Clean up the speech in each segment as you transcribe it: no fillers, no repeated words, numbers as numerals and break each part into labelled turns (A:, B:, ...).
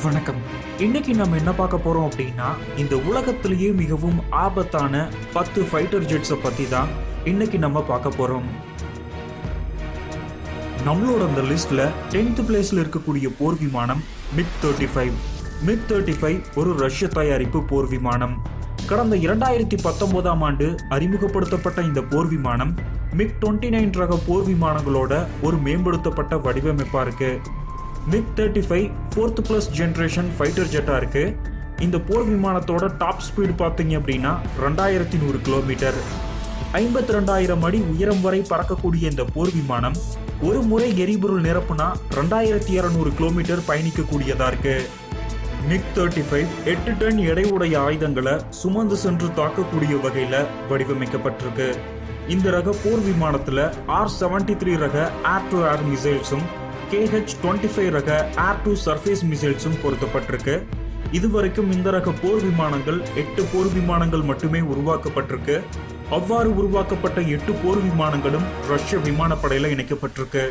A: வணக்கம். இன்னைக்கு நம்ம என்ன பார்க்க போறோம் அப்படின்னா, இந்த உலகத்திலேயே மிகவும் ஆபத்தான 10 ஃபைட்டர் ஜெட்ஸை பத்தி தான் இன்னைக்கு நம்ம பார்க்க போறோம். நம்மளோட அந்த லிஸ்ட்ல 10th பிளேஸ்ல இருக்கக்கூடிய போர் விமானம் MiG-35. MiG-35 ஒரு ரஷ்ய தயாரிப்பு போர் விமானம். கடந்த 2019ஆம் ஆண்டு அறிமுகப்படுத்தப்பட்ட இந்த போர் விமானம் MiG-29 ரக போர் விமானங்களோட ஒரு மேம்படுத்தப்பட்ட வடிவமைப்பா இருக்கு. MiG-35 4th plus generation fighter ஜெட்டா இருக்கு. இந்த போர் விமானத்தோட டாப் ஸ்பீடு பார்த்தீங்க அப்படின்னா 2100 கிலோமீட்டர். 52,000 அடி உயரம் வரை பறக்கக்கூடிய இந்த போர் விமானம் ஒரு முறை எரிபொருள் நிரப்புனா 2200 கிலோமீட்டர் பயணிக்கக்கூடியதா இருக்கு. MiG-35 8 டன் எடையுடைய ஆயுதங்களை சுமந்து சென்று தாக்கக்கூடிய வகையில வடிவமைக்கப்பட்டிருக்கு. இந்த ரக போர் விமானத்துல R-73 ரக ஏர் டு ஏர் மிசைல்ஸும் KH-25 ரக ஏர் டு சர்ஃபேஸ் மிசைல்ஸும் பொருத்தப்பட்டிருக்கு. இதுவரைக்கும் இந்த ரக போர் விமானங்கள் 8 போர் விமானங்கள் மட்டுமே உருவாக்கப்பட்டிருக்கு. அவ்வாறு உருவாக்கப்பட்ட 8 போர் விமானங்களும் ரஷ்ய விமானப்படையில இணைக்கப்பட்டிருக்கு.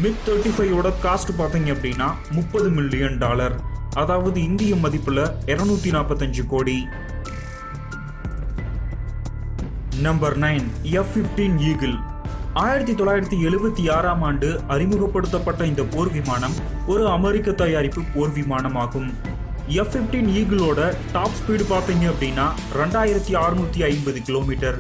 A: MiG-35ஓட காஸ்ட் பார்த்தீங்க அப்படின்னா $30 மில்லியன், அதாவது இந்திய மதிப்புல 245 கோடி. Number 9 F-15 eagle. 1976ஆம் ஆண்டு அறிமுகப்படுத்தப்பட்ட இந்த போர் விமானம் ஒரு அமெரிக்க தயாரிப்பு போர் விமானமாகும். F-15 ஈகிளோட டாப் ஸ்பீடு பார்த்தீங்க அப்படின்னா 2650 கிலோமீட்டர்.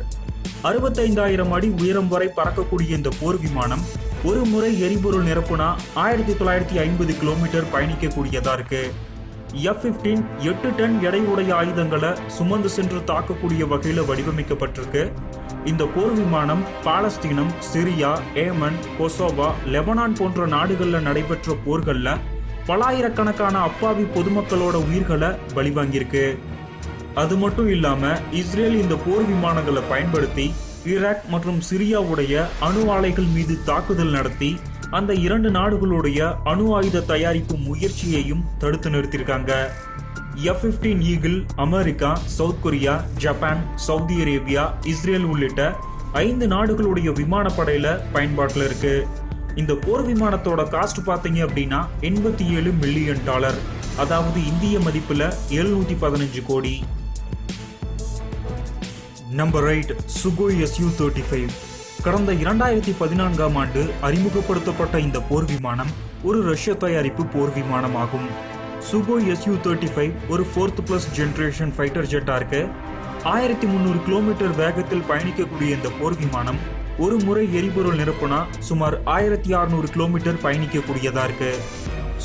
A: 65,000 அடி உயரம் வரை பறக்கக்கூடிய இந்த போர் விமானம் ஒரு முறை எரிபொருள் நிரப்புனா 1950 கிலோமீட்டர் பயணிக்கக்கூடியதா இருக்கு. F-15 8 டன் எடையுடைய ஆயுதங்களை சுமந்து சென்று தாக்கக்கூடிய வகையில வடிவமைக்கப்பட்டிருக்கு. இந்த போர் விமானம் பாலஸ்தீனம், சிரியா, ஏமன், கொசோவா, லெபனான் போன்ற நாடுகள்ல நடைபெற்ற போர்கள்ல பலாயிரக்கணக்கான அப்பாவி பொதுமக்களோட உயிர்களை பலிவாங்கியிருக்கு. அது மட்டும் இல்லாம இஸ்ரேல் இந்த போர் விமானங்களை பயன்படுத்தி ஈராக் மற்றும் சிரியாவுடைய அணு ஆலைகள் மீது தாக்குதல் நடத்தி அந்த 2 நாடுகளுடைய அணு ஆயுத தயாரிப்பு முயற்சியையும் தடுத்து நிறுத்தியிருக்காங்க. F-15 eagle America, south Korea, Japan, Saudi Arabia, Israel உள்ளிட்ட 5 நாடுகளுடைய விமானப்படையில பயன்பாட்டில் இருக்கு. இந்த போர் விமானத்தோட காஸ்ட் பார்த்தீங்க அப்படின்னா $87 மில்லியன், அதாவது இந்திய மதிப்புல 715 கோடி. Number 8 Sukhoi Su-35. கடந்த 2014ஆம் ஆண்டு அறிமுகப்படுத்தப்பட்ட இந்த போர் விமானம் ஒரு ரஷ்ய தயாரிப்பு போர் விமானமாகும். Sukhoi Su-35 ஒரு 4th plus ஜெனரேஷன் ஃபைட்டர் ஜெட்டா இருக்கு. 1300 கிலோமீட்டர் வேகத்தில் பயணிக்கக்கூடிய இந்த போர் விமானம் ஒரு முறை எரிபொருள் நிரப்புனா சுமார் 1600 கிலோமீட்டர் பயணிக்கக்கூடியதா இருக்கு.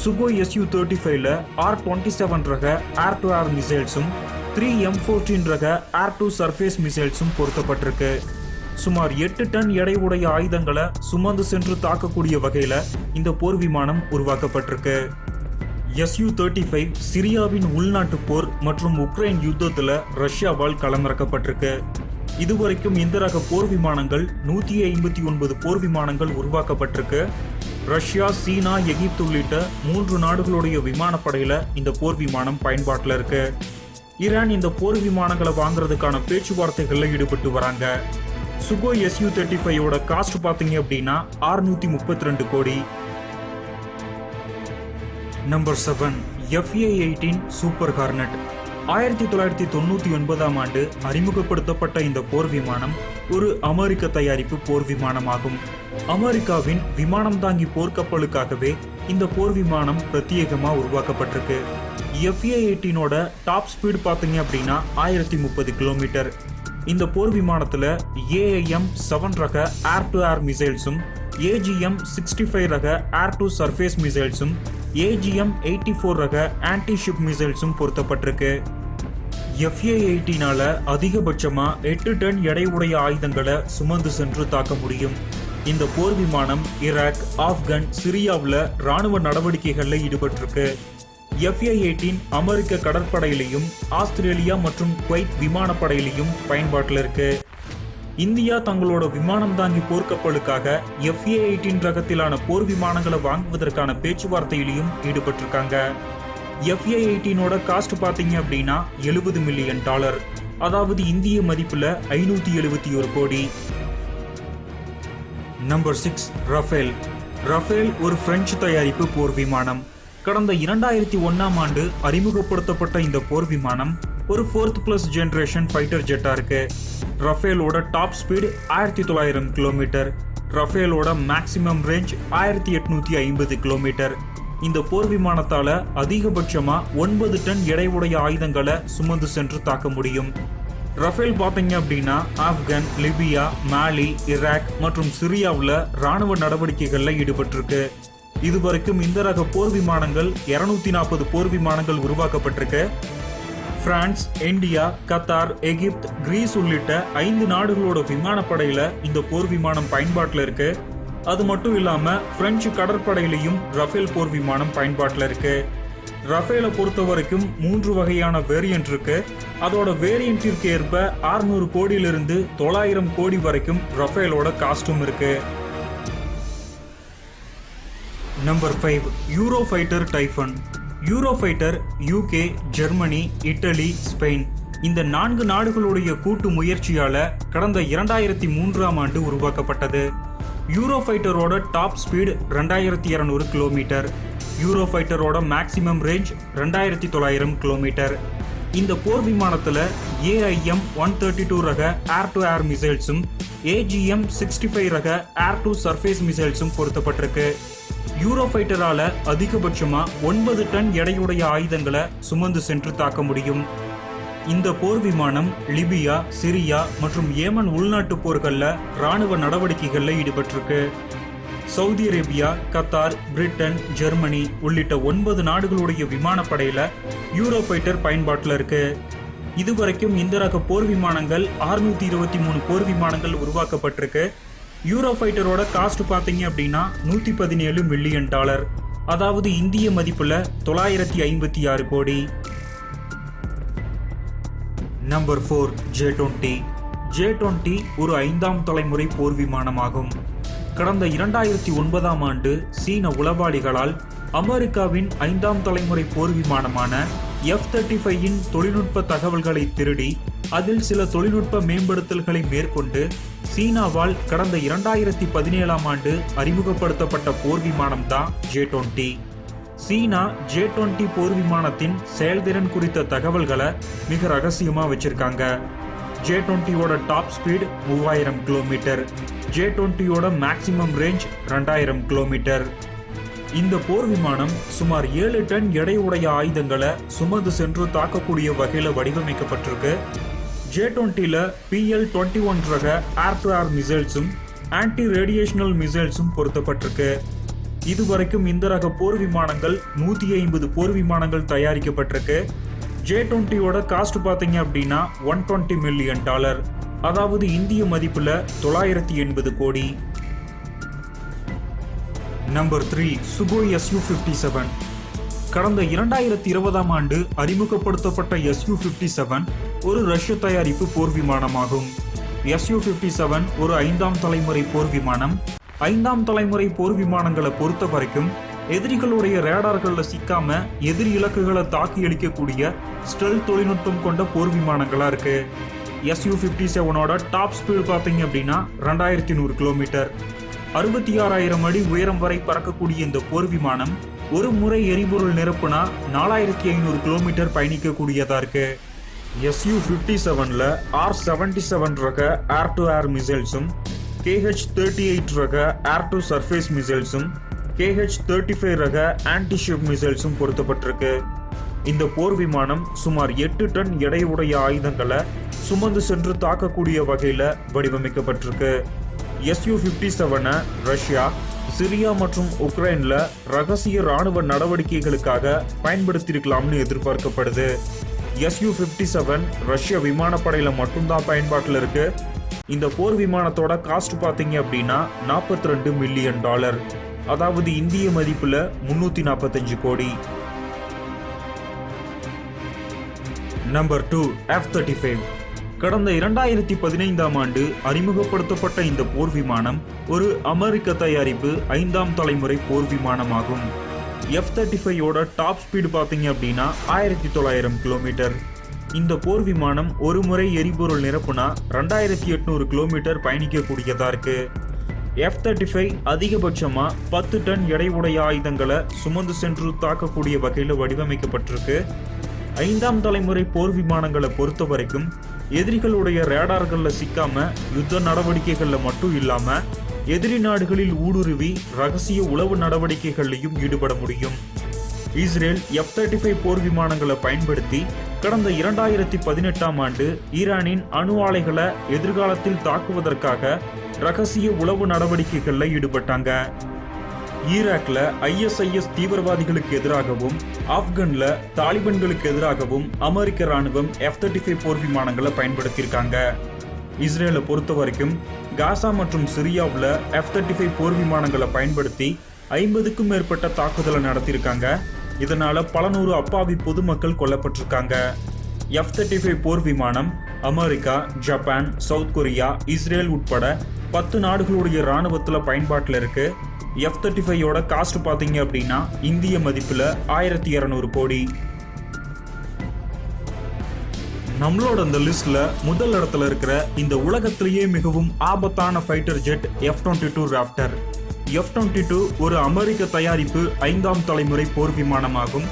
A: Sukhoi Su-35ல R-27 ரக ஏர் டு ஏர் மிசைல்ஸும் 3 M14 ரக ஏர் டு சர்ஃபேஸ் மிசைல்ஸும் பொருத்தப்பட்டிருக்கு. சுமார் 8 டன் எடையுடைய ஆயுதங்களை சுமந்து சென்று தாக்கக்கூடிய வகையில இந்த போர் விமானம் உருவாக்கப்பட்டிருக்கு. Su-35 சிரியாவின் உள்நாட்டு போர் மற்றும் உக்ரைன் யுத்தத்துல ரஷ்யாவால் களமிறக்கப்பட்டிருக்கு. இதுவரைக்கும் இந்த ரக போர் விமானங்கள் 159 போர் விமானங்கள் உருவாக்கப்பட்டிருக்கு. ரஷ்யா, சீனா, எகிப்து உள்ளிட்ட 3 நாடுகளுடைய விமானப்படையில இந்த போர் விமானம் பயன்பாட்டில் இருக்கு. ஈரான் இந்த போர் விமானங்களை வாங்குறதுக்கான பேச்சுவார்த்தைகள்ல ஈடுபட்டு வராங்க. Sukhoi Su-35ஓட காஸ்ட் பார்த்தீங்க அப்படின்னா 632 கோடி. Number 7 FA-18 super hornet. 1999ஆம் ஆண்டு அறிமுகப்படுத்தப்பட்ட இந்த போர் விமானம் ஒரு அமெரிக்க தயாரிப்பு போர் விமானமாகும். அமெரிக்காவின் விமானம் தாங்கி போர்க்கப்பலுக்காகவே இந்த போர் விமானம் பிரத்யேகமா உருவாக்கப்பட்டிருக்கு. FA-18ஓட டாப் ஸ்பீடு பார்த்தீங்க அப்படின்னா 1030 கிலோமீட்டர். இந்த போர் விமானத்துல AIM-7 ரக ஏர் டு ஏர் மிசைல்ஸும் AGM-65 ரக ஏர் டு சர்ஃபேஸ் மிசைல்ஸும் AGM-84 ரக ஆன்டி ஷிப் மிசைல்ஸும் பொருத்தப்பட்டிருக்கு. FA-18ஆல அதிகபட்சமா 8 டன் எடையுடைய ஆயுதங்களை சுமந்து சென்று தாக்க முடியும். இந்த போர் விமானம் ஈராக், ஆப்கான், சிரியாவில் ராணுவ நடவடிக்கைகள்ல ஈடுபட்டிருக்கு. FA-18 அமெரிக்க கடற்படையிலையும் ஆஸ்திரேலியா மற்றும் குவைத் விமானப்படையிலையும் பயன்பாட்டில் இருக்கு. இந்தியா தங்களோட விமானம் தாங்கி போர்க்கப்பலுக்காக FA-18 ரகத்திலான போர் விமானங்களை வாங்குவதற்கான பேச்சுவார்த்தையிலையும் ஈடுபட்டிருக்காங்க. FA-18ஓட காஸ்ட் பார்த்தீங்க அப்படின்னா $70 மில்லியன், அதாவது இந்திய மதிப்புல 571 கோடி. Number 6 Rafale. ரஃபேல் ஒரு பிரெஞ்சு தயாரிப்பு போர் விமானம். கடந்த 2001ஆம் ஆண்டு அறிமுகப்படுத்தப்பட்ட இந்த போர் விமானம் ஒரு 4th ஜெனரேஷன் ஃபைட்டர் ஜெட்டா இருக்கு. ரஃபேலோட டாப் ஸ்பீடு 1900 கிலோமீட்டர், ரஃபேலோட மேக்சிமம் ரேஞ்ச் 1850 கிலோமீட்டர். இந்த போர் விமானத்தால அதிகபட்சமா 9 டன் எடையுடைய ஆயுதங்களை சுமந்து சென்று தாக்க முடியும். ரஃபேல் பார்த்தீங்க அப்படின்னா ஆப்கான், லிபியா, மாலி, ஈராக் மற்றும் சிரியாவில் ராணுவ நடவடிக்கைகளில் ஈடுபட்டிருக்கு. இதுவரைக்கும் இந்த ரக போர் விமானங்கள் 240 போர் விமானங்கள் உருவாக்கப்பட்டிருக்கு. பிரான்ஸ், இந்தியா, கத்தார், எகிப்து, கிரீஸ் உள்ளிட்ட 5 நாடுகளோட விமானப்படையில இந்த போர் விமானம் பயன்பாட்டில் இருக்கு. அது மட்டும் இல்லாம பிரெஞ்சு கடற்படையிலையும் ரஃபேல் போர் விமானம் பயன்பாட்டில் இருக்கு. ரஃபேலை பொறுத்த வரைக்கும் 3 வகையான வேரியன்ட் இருக்கு. அதோட வேரியன்ட்டிற்கு ஏற்ப 600 கோடியிலிருந்து 900 கோடி வரைக்கும் ரஃபேலோட காஸ்டும் இருக்கு. Number 5, Eurofighter Typhoon. Eurofighter UK, Germany, Italy, Spain இந்த 4 நாடுகளுடைய கூட்டு முயற்சியால கடந்த 2003ஆம் ஆண்டு உருவாக்கப்பட்டது. யூரோஃபைட்டரோட டாப் ஸ்பீடு 2200 கிலோமீட்டர், யூரோஃபைட்டரோட மேக்சிமம் ரேஞ்ச் 2900 கிலோமீட்டர். இந்த போர் விமானத்தில் AIM-132 ரக ஏர் டு ஏர் மிசைல்ஸும் AGM-65 ரக ஏர் டு சர்ஃபேஸ் மிசைல்ஸும் பொருத்தப்பட்டிருக்கு. யூரோஃபைட்டரால அதிகபட்சமா 9 டன் எடையுடைய ஆயுதங்களை சுமந்து சென்று தாக்க முடியும். இந்த போர் விமானம் லிபியா, சிரியா மற்றும் ஏமன் உள்நாட்டு போர்களில் ராணுவ நடவடிக்கைகளில் ஈடுபட்டிருக்கு. Saudi Arabia, Qatar, Britain, Germany உள்ளிட்ட 9 நாடுகளுடைய விமானப்படையில யூரோஃபைட்டர் பயன்பாட்டில் இருக்கு. இதுவரைக்கும் இந்த ரக போர் விமானங்கள் 623 போர் விமானங்கள் உருவாக்கப்பட்டிருக்கு. யூரோஃபைட்டரோட காஸ்ட் பார்த்தீங்க அப்படின்னா $117 மில்லியன், அதாவது இந்திய மதிப்புல 956 கோடி. Number 4, J-20. J-20 ஒரு 5ஆம் தலைமுறை போர் விமானமாகும். கடந்த 2009ஆம் ஆண்டு சீன உளவாளிகளால் அமெரிக்காவின் 5ஆம் தலைமுறை போர் விமானமான F-35 தொழில்நுட்ப தகவல்களை திருடி அதில் சில தொழில்நுட்ப மேம்படுத்தல்களை மேற்கொண்டு சீனாவால் கடந்த 2017ஆம் ஆண்டு அறிமுகப்படுத்தப்பட்ட போர் விமானம் தான் J-20. சீனா J-20 போர் விமானத்தின் செயல்திறன் குறித்த தகவல்களை மிக ரகசியமா வச்சிருக்காங்க. J-20யோட டாப் ஸ்பீடு 3000 கிலோமீட்டர், J-20யோட மேக்சிமம் ரேஞ்ச் 2000 கிலோமீட்டர். இந்த போர் விமானம் சுமார் 7 டன் எடையுடைய ஆயுதங்களை சுமந்து சென்று தாக்கக்கூடிய வகையில் வடிவமைக்கப்பட்டிருக்கு. J-20ல PL-21 ரக ஏர் டு ஏர் மிசைல்ஸும் ஆன்டி ரேடியேஷனல் மிசைல்ஸும் பொருத்தப்பட்டிருக்கு. இதுவரைக்கும் இந்த ரக போர் விமானங்கள் 150 போர் விமானங்கள் தயாரிக்கப்பட்டிருக்கு. J-20யோட காஸ்ட் பார்த்தீங்க அப்படின்னா $120 மில்லியன், அதாவது இந்திய மதிப்புல 980 கோடி. Number 3, Sukhoi Su-37. கடந்த 2020ஆம் ஆண்டு அறிமுகப்படுத்தப்பட்ட Su-57 ஒரு ரஷ்ய தயாரிப்பு போர் விமானமாகும். Su-57 ஒரு 5ஆம் தலைமுறை போர் விமானம். 5ஆம் தலைமுறை போர் விமானங்களை பொறுத்த வரைக்கும் எதிரிகளுடைய ரேடார்கள்ல சிக்காம எதிரி இலக்குகளை தாக்கி அளிக்கக்கூடிய ஸ்டெல்த் தொழில்நுட்பம் கொண்ட போர் விமானங்களா இருக்கு. Su-57ஓட டாப் ஸ்பீடு பார்த்தீங்க அப்படின்னா 2100 கிலோமீட்டர், 66,000 அடி உயரம் வரை பறக்கக்கூடிய இந்த போர் விமானம் ஒரு முறை எரிபொருள் நிரப்புனா 4500 கிலோமீட்டர் பயணிக்கக்கூடியதா இருக்கு. Su-57ல R-77 ரக ஏர் டு ஏர் மிசைல்ஸும் KH-38 ரக ஏர் டு சர்ஃபேஸ் மிசைல்ஸும் KH-35 ரக ஆன்டிஷிப் மிசைல்ஸும் பொருத்தப்பட்டிருக்கு. இந்த போர் விமானம் சுமார் 8 டன் எடையுடைய ஆயுதங்களை சுமந்து சென்று தாக்கக்கூடிய வகையில் வடிவமைக்கப்பட்டிருக்கு. Su-57 ரஷ்யா, சிரியா மற்றும் உக்ரைன்ல ரகசிய ராணுவ நடவடிக்கைகளுக்காக பயன்படுத்தியிருக்கலாம்னு எதிர்பார்க்கப்படுது. Su-57 ரஷ்ய விமானப்படையில மட்டும்தான் பயன்பாட்டில் இருக்கு. இந்த போர் விமானத்தோட காஸ்ட் பார்த்தீங்க அப்படின்னா $42 மில்லியன், அதாவது இந்திய மதிப்புல 345 கோடி. Number 2, F-35. கடந்த 2015ஆம் ஆண்டு அறிமுகப்படுத்தப்பட்ட இந்த போர் விமானம் ஒரு அமெரிக்க தயாரிப்பு 5ஆம் தலைமுறை போர் விமானமாகும். F-35யோட டாப் ஸ்பீடு பார்த்தீங்க அப்படின்னா 1900 கிலோமீட்டர். இந்த போர் விமானம் ஒரு முறை எரிபொருள் நிரப்புனா 2800 கிலோமீட்டர் பயணிக்கக்கூடியதா இருக்கு. F-35 அதிகபட்சமா 10 டன் எடையுடைய ஆயுதங்களை சுமந்து சென்று தாக்கக்கூடிய வகையில் வடிவமைக்கப்பட்டிருக்கு. 5ஆம் தலைமுறை போர் விமானங்களை பொறுத்த வரைக்கும் எதிரிகளுடைய ரேடார்களில் சிக்காம யுத்த நடவடிக்கைகளில் மட்டும் இல்லாம எதிரி நாடுகளில் ஊடுருவி ரகசிய உளவு நடவடிக்கைகளிலும் ஈடுபட முடியும். இஸ்ரேல் F-35 போர் விமானங்களை பயன்படுத்தி கடந்த 2018ஆம் ஆண்டு ஈரானின் அணு ஆலைகளை எதிர்காலத்தில் தாக்குவதற்காக ரகசிய உளவு நடவடிக்கைகளில் ஈடுபட்டாங்க. ஈராக்ல ISIS தீவிரவாதிகளுக்கு எதிராகவும் ஆப்கான்ல தாலிபான்களுக்கு எதிராகவும் அமெரிக்க ராணுவம் F-35 போர் விமானங்களை பயன்படுத்தியிருக்காங்க. இஸ்ரேலை பொறுத்த வரைக்கும் காசா மற்றும் சிரியாவில் F-35 போர் விமானங்களை பயன்படுத்தி 50க்கும் மேற்பட்ட தாக்குதலை நடத்தியிருக்காங்க. இதனால பல நூறு அப்பாவி பொதுமக்கள் கொல்லப்பட்டிருக்காங்க. F-35 போர் விமானம் America, Japan, south Korea, Israel உட்பட 10 நாடுகளுடைய இராணுவத்தில் பயன்பாட்டில் இருக்கு. F-35யோட காஸ்ட் பார்த்தீங்க அப்படின்னா இந்திய மதிப்பில் 1200 கோடி. நம்மளோட இந்த லிஸ்ட்ல முதல் இடத்துல இருக்கிற இந்த உலகத்திலேயே மிகவும் ஆபத்தான fighter jet F-22 raptor. F-22 ஒரு அமெரிக்க தயாரிப்பு 5ஆம் தலைமுறை போர் விமானமாகும்.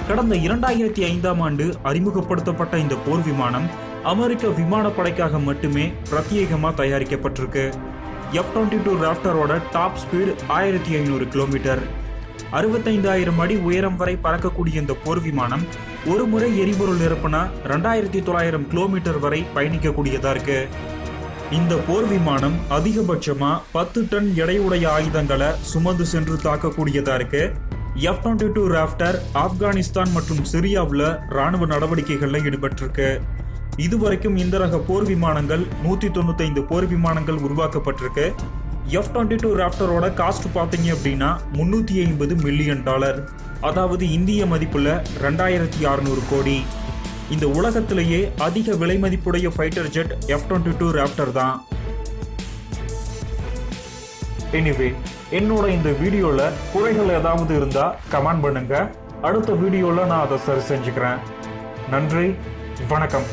A: கடந்த 2005ஆம் ஆண்டு அறிமுகப்படுத்தப்பட்ட இந்த போர் விமானம் அமெரிக்க விமானப்படைக்காக மட்டுமே பிரத்யேகமாக தயாரிக்கப்பட்டிருக்கு. F-22 ராப்டரோட டாப் ஸ்பீடு 1500 கிலோமீட்டர். 65,000 அடி உயரம் வரை பறக்கக்கூடிய இந்த போர் விமானம் ஒரு முறை எரிபொருள் நிரப்புனா 2900 கிலோமீட்டர் வரை பயணிக்கக்கூடியதா இருக்கு. இந்த போர் விமானம் அதிகபட்சமா 10 டன் எடையுடைய ஆயுதங்களை சுமந்து சென்று தாக்கக்கூடியதா இருக்கு. F-22 ராப்டர் ஆப்கானிஸ்தான் மற்றும் சிரியாவில் ராணுவ நடவடிக்கைகளில் ஈடுபட்டிருக்கு. இதுவரைக்கும் இந்த ரக போர் விமானங்கள் 195 போர் விமானங்கள் உருவாக்கப்பட்டிருக்கு. F-22 ராப்டரோட காஸ்ட் பார்த்தீங்க அப்படின்னா $350 மில்லியன், அதாவது இந்திய மதிப்புல 2600 கோடி. இந்த உலகத்திலேயே அதிக விலை மதிப்புடைய ஃபைட்டர் ஜெட் F-22 ராப்டர் தான். எனிவே, என்னோட இந்த வீடியோல குறைகள் ஏதாவது இருந்தா கமெண்ட் பண்ணுங்க. அடுத்த வீடியோல நான் அதை சரி செஞ்சுக்கிறேன். நன்றி, வணக்கம்.